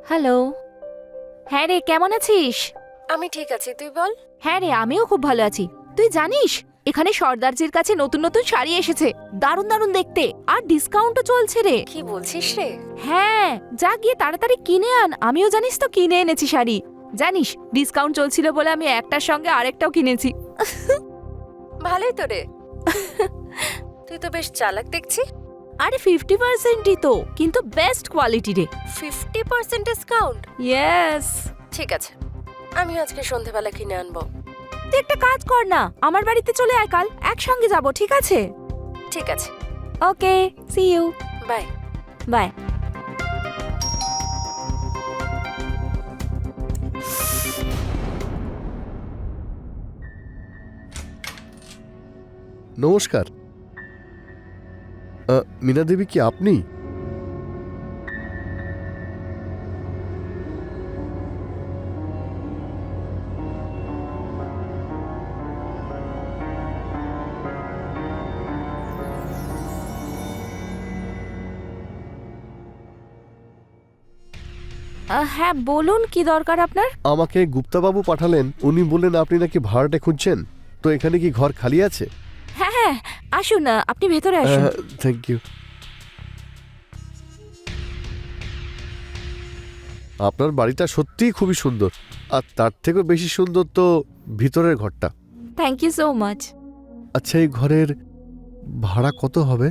Hello. হ্যাঁ রে, কেমন আছিস? আমি ঠিক আছি, তুই বল। হ্যাঁ রে, আমিও খুব ভালো আছি। তুই জানিস এখানে সর্দারজির কাছে নতুন নতুন শাড়ি এসেছে, দারুণ দারুণ দেখতে, আর ডিসকাউন্টও চলছে রে। কি বলছিস রে? হ্যাঁ, যা গিয়ে তাড়াতাড়ি কিনে আন। আমিও জানিস তো কিনে এনেছি শাড়ি। জানিস ডিসকাউন্ট চলছিল বলে আমি একটার সঙ্গে আরেকটাও কিনেছি। ভালোই তো রে। তুই তো বেশ চালাক দেখছি। আরে 50%ই তো, কিন্তু বেস্ট কোয়ালিটি রে। 50% ডিসকাউন্ট? ইয়েস। ঠিক আছে, আমি আজকে সন্ধেবেলা কিনে আনবো। তুই একটা কাজ কর না, আমার বাড়িতে চলে আয়, কাল একসঙ্গে যাব, ঠিক আছে? ঠিক আছে, ওকে, সি ইউ। বাই। বাই। নমস্কার। মীনা দেবী কি আপনি? হ্যাঁ বলুন, কি দরকার আপনার? আমাকে গুপ্তাবাবু পাঠালেন, উনি বললেন আপনি নাকি ভাড়াটে খুঁজছেন, তো এখানে কি ঘর খালি আছে? হ্যাঁ হ্যাঁ, আসুন না, আপনি ভেতরে আসুন। Thank you. আপনার বাড়িটা সত্যিই খুবই সুন্দর, আর তার থেকেও বেশি সুন্দর তো ভিতরের ঘরটা। Thank you so much. আচ্ছা, এই ঘরের ভাড়া কত হবে?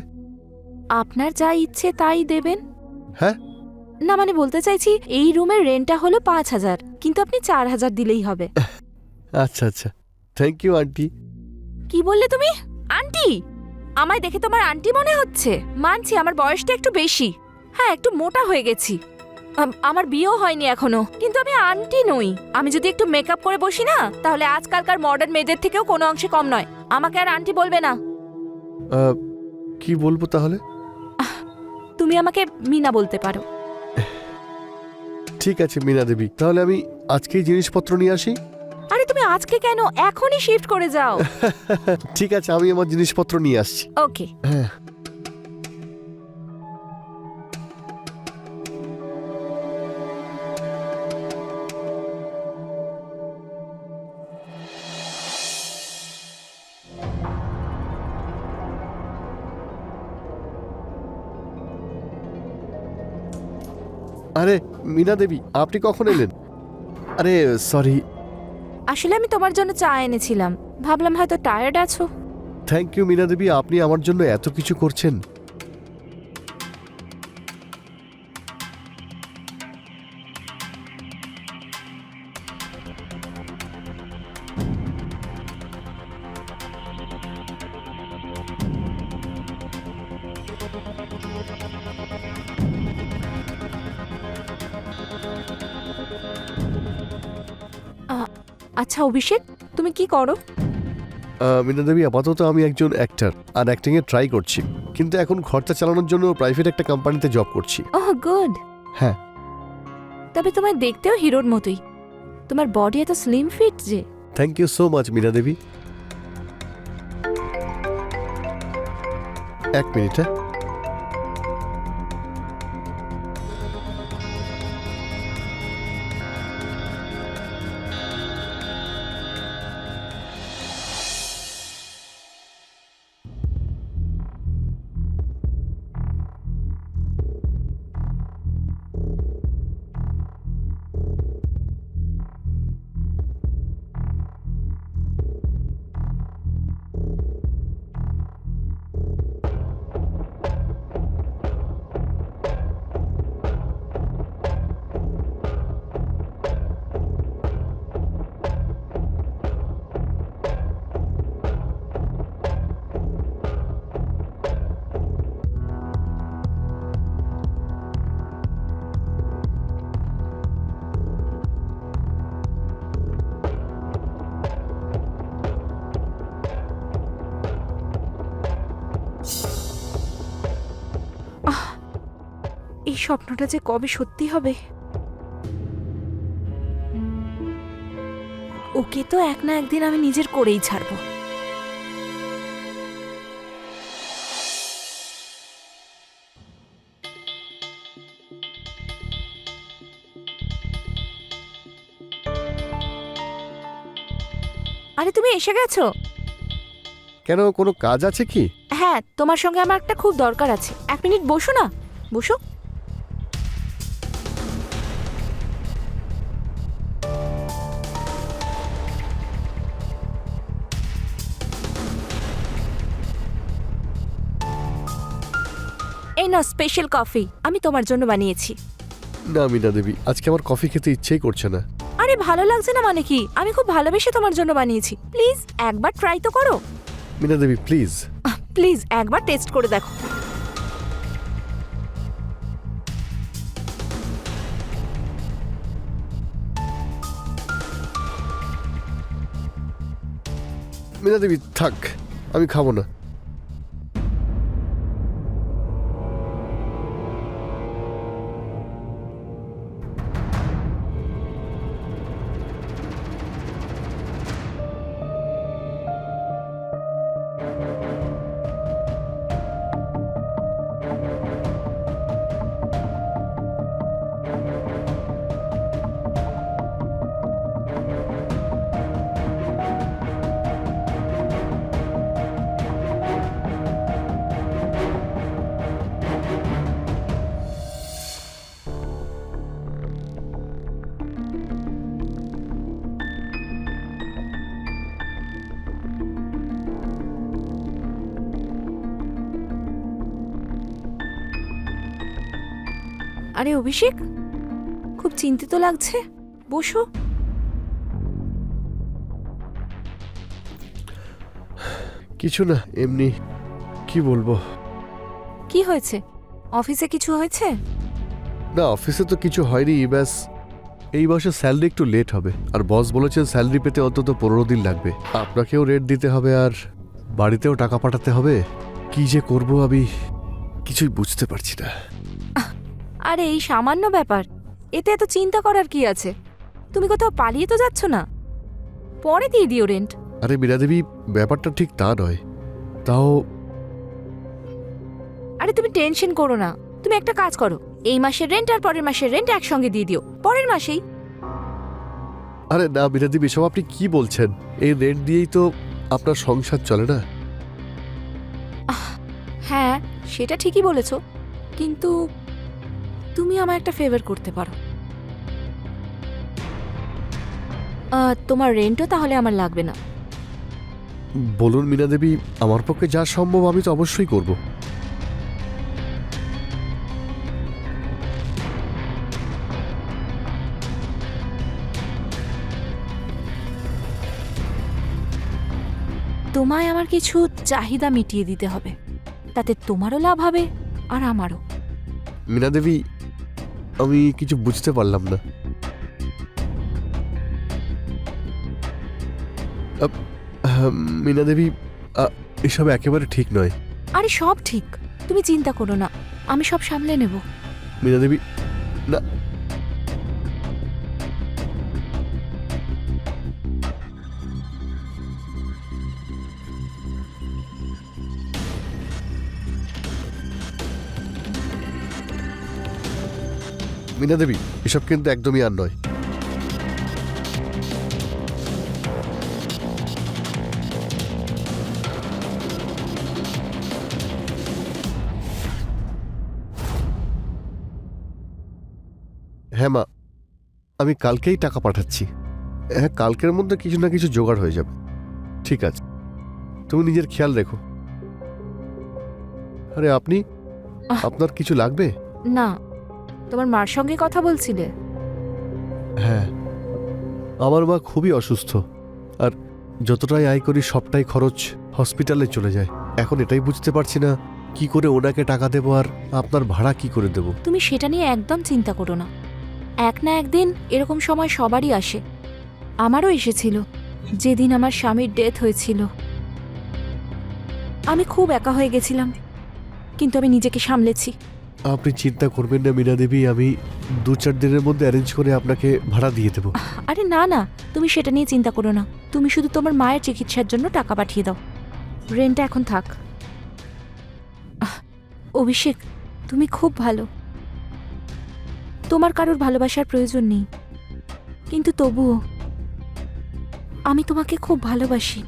আপনার যা ইচ্ছে তাই দেবেন। হ্যাঁ? না মানে বলতে চাইছি, এই রুমের রেন্টটা হলো 5,000, কিন্তু আপনি 4,000 দিলেই হবে। আচ্ছা আচ্ছা, থ্যাংক ইউ আন্টি। কি বললে তুমি? আন্টি? আমায় দেখে তোমার আন্টি মনে হচ্ছে? মানছি আমার বয়সটা একটু বেশি, হ্যাঁ একটু মোটা হয়ে গেছি, আমার বিয়েও হয়নি এখনো, কিন্তু আমি আন্টি নই। আমি যদি একটু মেকআপ করে বসি না, তাহলে আজকালকার মডার্ন মেয়েদের থেকেও কোনো অংশে কম নয়। আমাকে আর আন্টি বলবে না। কি বলবো তাহলে? তুমি আমাকে মিনা বলতে পারো। ঠিক আছে মীনা দেবী, তাহলে আমি আজকেই জিনিসপত্র নিয়ে আসি। আরে তুমি আজকে কেন, এখনই শিফট করে যাও। ঠিক আছে, আমি আমার জিনিসপত্র নিয়ে আসছি। ওকে। হ্যাঁ। আরে মীনা দেবী, আপনি কখন এলেন? আরে সরি। আসলে আমি তোমার জন্য চা এনেছিলাম, ভাবলাম হয়তো টায়ার্ড আছো। থ্যাংক ইউ মীনা দেবী, আপনি আমার জন্য এত কিছু করছেন। আচ্ছা অভিষেক, তুমি কি করো? মীনা দেবী, আপাতত আমি একজন অ্যাক্টর, আর অ্যাক্টিংয়ে ট্রাই করছি, কিন্তু এখন খরচা চালানোর জন্য প্রাইভেট একটা কোম্পানিতে জব করছি। Oh good. হ্যাঁ। তবে তোমায় দেখতেও হিরোর মতোই, তোমার বডি এত স্লিম ফিট যে। Thank you so much Meena Devi. এক মিনিট। হ্যাঁ। এই স্বপ্নটা যে কবে সত্যি হবে। ওকে তো এক না একদিন আমি নিজের করেই ছাড়বো। আরে তুমি এসে গেছো? কেন, কোনো কাজ আছে কি? হ্যাঁ, তোমার সঙ্গে আমার একটা খুব দরকার আছে। 1 মিনিট বসো না, বসো। এই নাও স্পেশাল কফি, আমি তোমার জন্য বানিয়েছি। না মীনা দেবী, আজকে আমার কফি খেতে ইচ্ছেই করছে না। আরে ভালো লাগছে না মানে কি? আমি খুব ভালোবেসে তোমার জন্য বানিয়েছি। প্লিজ একবার ট্রাই তো করো। মীনা দেবী প্লিজ। প্লিজ একবার টেস্ট করে দেখো। মীনা দেবী থাক, আমি খাবো না। আরে অভিষেক, খুব চিন্তিত লাগছে, বসো। কিছু না, এমনি। কি বলবো? কি হয়েছে? অফিসে কিছু হয়েছে? না, অফিসে তো কিছু হয়নি, ব্যাস এই মাসে স্যালারি একটু লেট হবে, আর বস বলেছেন স্যালারি পেতে অন্তত 15 দিন লাগবে। আপনাকেও রেট দিতে হবে আর বাড়িতেও টাকা পাঠাতে হবে। কি যে করব আমি কিছুই বুঝতে পারছি না। আরে এই সামান্য ব্যাপার, এতে এত চিন্তা করার কি আছে? তুমি কোথাও পালিয়ে তো যাচ্ছ না, পরে দিয়ে দিও রেন্ট। আরে মীরা দেবী, ব্যাপারটা ঠিক তা নয়। তাও আরে তুমি টেনশন করো না, তুমি একটা কাজ করো, এই মাসের রেন্ট আর পরের মাসের রেন্ট একসঙ্গে দিয়ে দিও, পরের মাসেই। আরে না মীরা দেবী, এসব আপনি কি বলছেন? এই রেন্ট দিয়েই তো আপনার সংসার চলে না। হ্যাঁ সেটা ঠিকই বলেছো, কিন্তু তুমি আমায় একটা ফেভার করতে পারো। তোমার রেন্টও তাহলে আমার লাগবে না। বলুন মীনা দেবী, আমার পক্ষে যা সম্ভব আমি তো অবশ্যই করব। তোমায় আমার কিছু চাহিদা মিটিয়ে দিতে হবে, তাতে তোমারও লাভ হবে আর আমারও। মীনা দেবী, আমি কিছু বুঝতে পারলাম না। মীনা দেবী, এসব একেবারে ঠিক নয়। আরে সব ঠিক, তুমি চিন্তা করো না, আমি সব সামলে নেব। মীনা দেবী, না। মীনা দেবী, এসব কিন্তু একদমই আর নয়। হ্যাঁ মা, আমি কালকেই টাকা পাঠাচ্ছি। হ্যাঁ, কালকের মধ্যে কিছু না কিছু জোগাড় হয়ে যাবে। ঠিক আছে, তুমি নিজের খেয়াল রেখো। আরে আপনি, আপনার কিছু লাগবে? না, তোমার মার সঙ্গে কথা বলছিলে? হ্যাঁ, আমার মা খুবই অসুস্থ, আর যতটাই আয় করি সবটাই খরচ হসপিটালে চলে যায়। এখন এটাই বুঝতে পারছি না কি করে ওনাকে টাকা দেবো আর আপনার ভাড়া কি করে দেবো। তুমি সেটা নিয়ে একদম চিন্তা করো না, এক না একদিন এরকম সময় সবারই আসে। আমারও এসেছিল যেদিন আমার স্বামীর ডেথ হয়েছিল। আমি খুব একা হয়ে গেছিলাম, কিন্তু আমি নিজেকে সামলেছি। আপনি চিন্তা করবেন না মীনা দেবী, আমি 2-4 দিনের মধ্যে অ্যারেঞ্জ করে আপনাকে ভাড়া দিয়ে দেবো। আরে না না, তুমি সেটা নিয়ে চিন্তা করো না, তুমি শুধু তোমার মায়ের চিকিৎসার জন্য টাকা পাঠিয়ে দাও। রেন্টটা এখন থাক। অভিষেক, তুমি খুব ভালো, তোমার কারোর ভালোবাসার প্রয়োজন নেই, কিন্তু তবুও আমি তোমাকে খুব ভালোবাসি।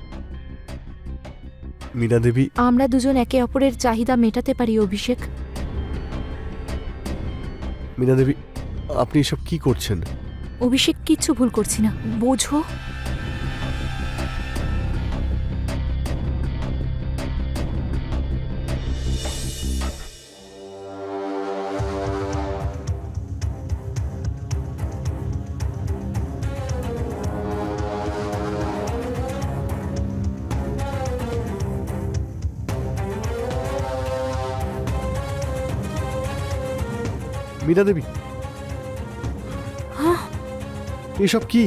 মীনা দেবী, আমরা দুজন একে অপরের চাহিদা মেটাতে পারি অভিষেক। মীনা দেবী, আপনি এসব কি করছেন? অভিষেক কিচ্ছু ভুল করছি না, বোঝো। মীনা দেবী, হ্যাঁ, এসব কি?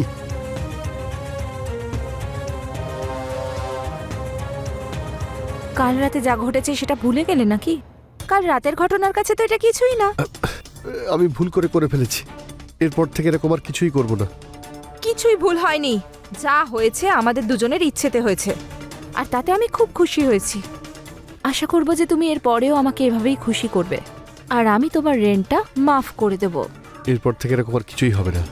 কাল রাতে যা ঘটেছে সেটা ভুলে গেলে নাকি? কাল রাতের ঘটনার কাছে তো এটা কিছুই না। আমি ভুল করে ফেলেছি। এরপর থেকে এরকম আর কিছুই করব না। কিছুই ভুল হয়নি, যা হয়েছে আমাদের দুজনের ইচ্ছেতে হয়েছে, আর তাতে আমি খুব খুশি হয়েছি। আশা করব যে তুমি এর পরেও আমাকে এভাবেই খুশি করবে, আর আমি তোমার রেন্টটা মাফ করে দেব। এরপর থেকে এরকম আর কিছুই হবে না।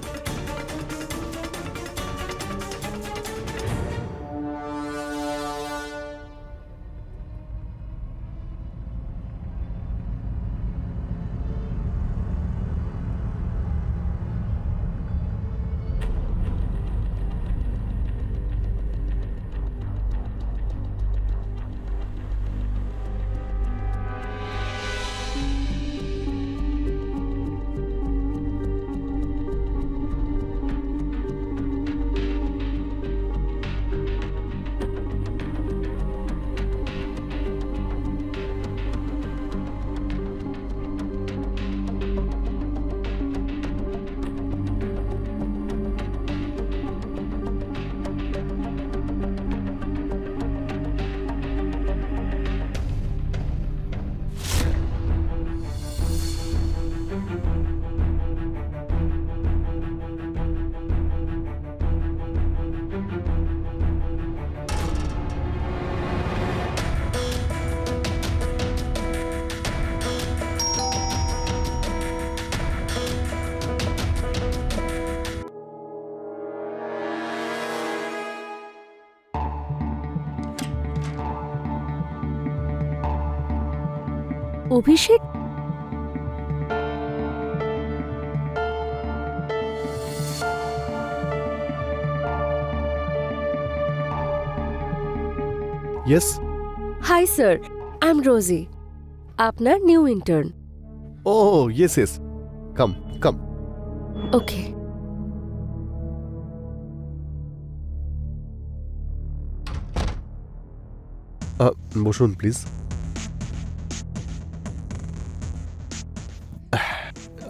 Abhishek, yes. Hi sir, I am Rosie, আপনার new intern. Oh yes yes, come come. Okay. বসুন প্লিজ।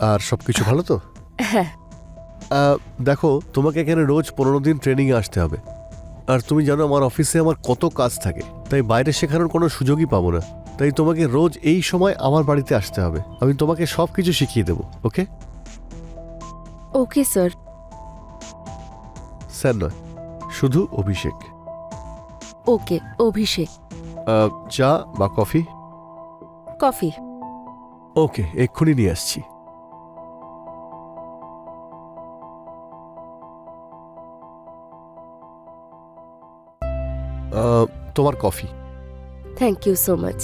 আর সবকিছু ভালো তো? হ্যাঁ। দেখো, তোমাকে এখানে রোজ 15 দিন ট্রেনিংয়ে আসতে হবে। আর তুমি জানো আমার অফিসে আমার কত কাজ থাকে, তাই বাইরে শেখানোর কোনো সুযোগই পাবো না। তাই তোমাকে রোজ এই সময় আমার বাড়িতে আসতে হবে। আমি তোমাকে সব কিছু শিখিয়ে দেবো। ওকে? Okay sir. স্যার নয়, শুধু অভিষেক। ওকে অভিষেক। চা বা কফি? কফি। ওকে, এক্ষুনি নিয়ে আসছি। তোমার coffee. Thank you so much.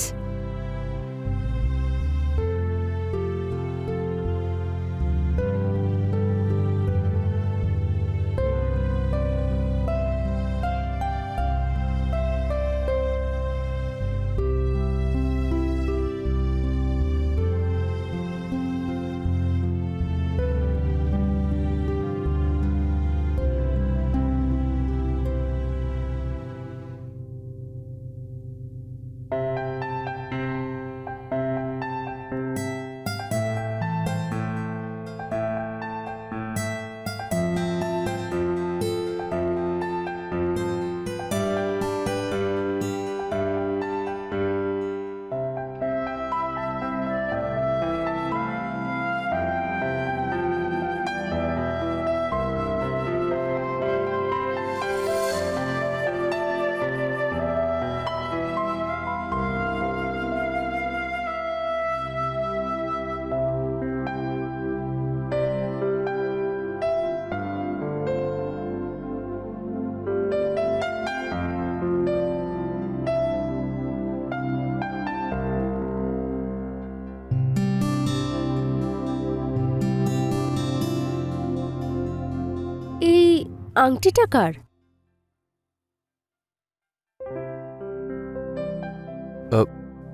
আংটিটা কার?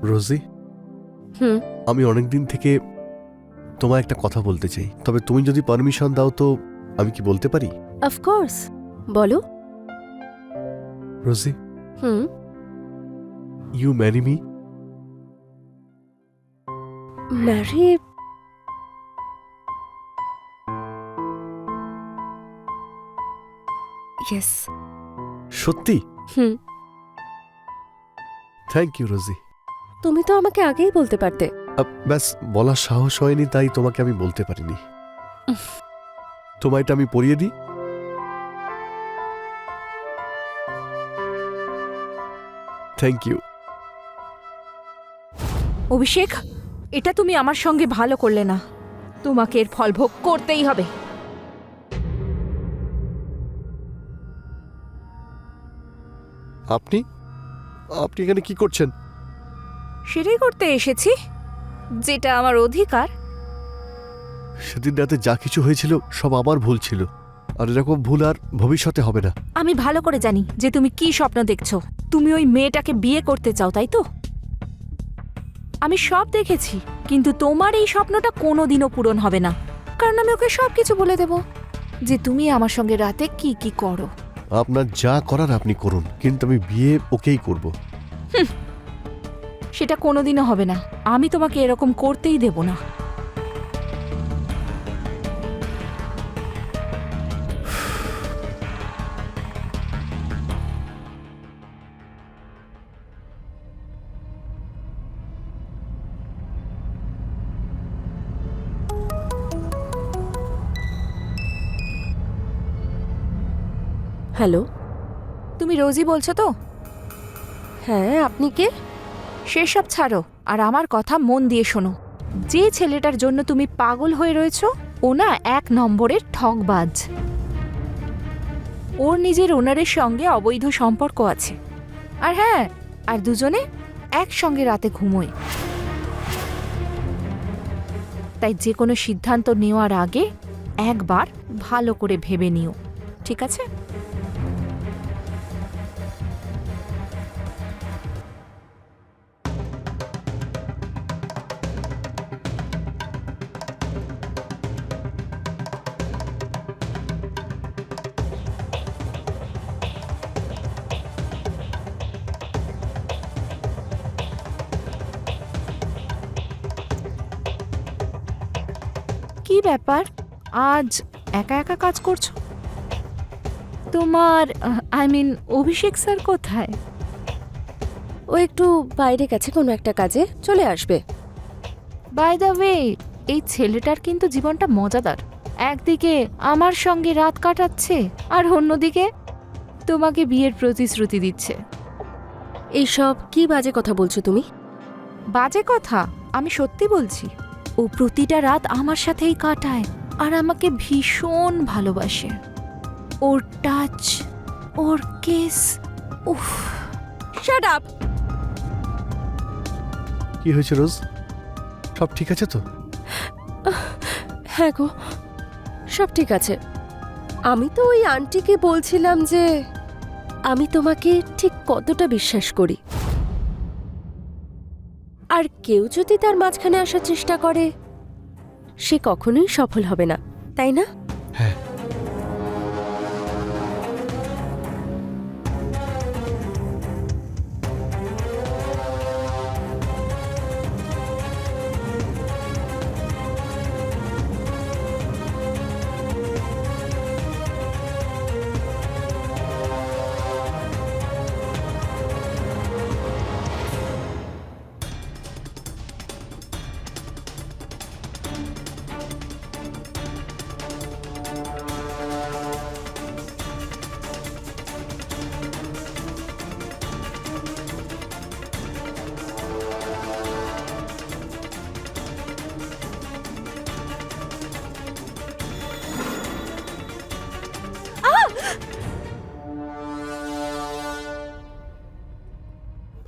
রোজি, হুম। আমি অনেকদিন থেকে তোমায় একটা কথা বলতে চাই, তবে তুমি যদি পারমিশন দাও তো আমি কি বলতে পারি? অফকোর্স, বলো। Rosie, hmm. You marry me? Marry? Yes. সত্যি? হুম। Thank you Rosie. তুমি তো আমাকে আগেই বলতে পারতে। ব্যাস বলার সাহস হয়নি, তাই তোমাকে আমি বলতে পারিনি। তোমায় এটা আমি পরিয়ে দিই। Thank you. অভিষেক, এটা তুমি আমার সঙ্গে ভালো করলে না। তোমাকে এর ফল ভোগ করতেই হবে। আপনি আপনি এখানে কি করছেন? সেটাই করতে এসেছি, যেটা আমার অধিকার। সেদিন রাতে যা কিছু হয়েছিল সব আমার ভুল ছিল, আর এরকম ভুল আর ভবিষ্যতে হবে না। আমি ভালো করে জানি যে তুমি কি স্বপ্ন দেখছো। তুমি ওই মেয়েটাকে বিয়ে করতে চাও, তাই তো? আমি সব দেখেছি, কিন্তু তোমার এই স্বপ্নটা কোনোদিনও পূরণ হবে না, কারণ আমি ওকে সবকিছু বলে দেব যে তুমি আমার সঙ্গে রাতে কি কি করো। আপনার যা করার আপনি করুন, কিন্তু আমি বিয়ে ওকেই করব। সেটা কোনোদিনও হবে না। আমি তোমাকে এরকম করতেই দেব না। হ্যালো। তুমি রোজই বলছো তো? হ্যাঁ, আপনি কে? সেসব ছাড়ো, আর আমার কথা মন দিয়ে শোনো। যে ছেলেটার জন্য তুমি পাগল হয়ে রয়েছো, ও না 1 নম্বরের ঠকবাজ। ওর নিজের ওনারের সঙ্গে অবৈধ সম্পর্ক আছে। আর হ্যাঁ, আর দুজনে একসঙ্গে রাতে ঘুমোয়। তাই যে কোনো সিদ্ধান্ত নেওয়ার আগে একবার ভালো করে ভেবে নিও, ঠিক আছে? কি ব্যাপার, আজ একা একা কাজ করছো? তোমার অভিষেক স্যার কোথায়? ও একটু বাইরে গেছে কোনো একটা কাজে, চলে আসবে। বাই দ্য ওয়ে, এই ছেলেটার কিন্তু জীবনটা মজাদার। একদিকে আমার সঙ্গে রাত কাটাচ্ছে, আর অন্যদিকে তোমাকে বিয়ের প্রতিশ্রুতি দিচ্ছে। এইসব কি বাজে কথা বলছো তুমি? বাজে কথা? আমি সত্যি বলছি। ও প্রতিটা রাত আমার সাথেই কাটায়, আর আমাকে ভীষণ ভালোবাসে। ওর টাচ, ওর কিস, উফ। Shut up! কি হয়েছে রোজ? সব ঠিক আছে তো? হ্যাঁ গো, সব ঠিক আছে। আমি তো ওই আন্টিকে বলছিলাম যে আমি তোমাকে ঠিক কতটা বিশ্বাস করি, আর কেউ যদি তার মাঝখানে আসার চেষ্টা করে সে কখনোই সফল হবে না, তাই না? হ্যাঁ।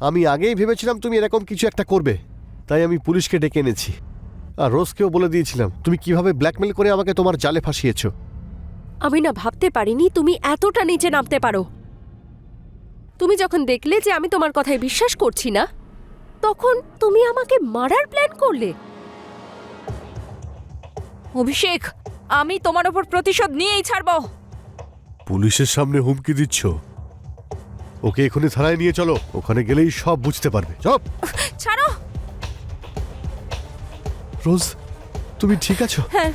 আমি আগেই ভেবেছিলাম তুমি এরকম কিছু একটা করবে, তাই আমি পুলিশকে ডেকে এনেছি। আর রোজকেও বলে দিয়েছিলাম তুমি কিভাবে ব্ল্যাকমেল করে আমাকে তোমার জালে ফাঁসিয়েছো। আমি না ভাবতে পারিনি তুমি এতটা নিচে নামতে পারো। তুমি যখন দেখলে যে আমি তোমার কথায় বিশ্বাস করছি না, তখন তুমি আমাকে মারার প্ল্যান করলে। অভিষেক, আমি তোমার ওপর প্রতিশোধ নিয়েই ছাড়বো। পুলিশের সামনে হুমকি দিচ্ছ? ওকে এখনই থানায় নিয়ে চলো, ওখানে গেলেই সব বুঝতে পারবে। চপ। ছাড়ো। রোজ, তুমি ঠিক আছো? হ্যাঁ,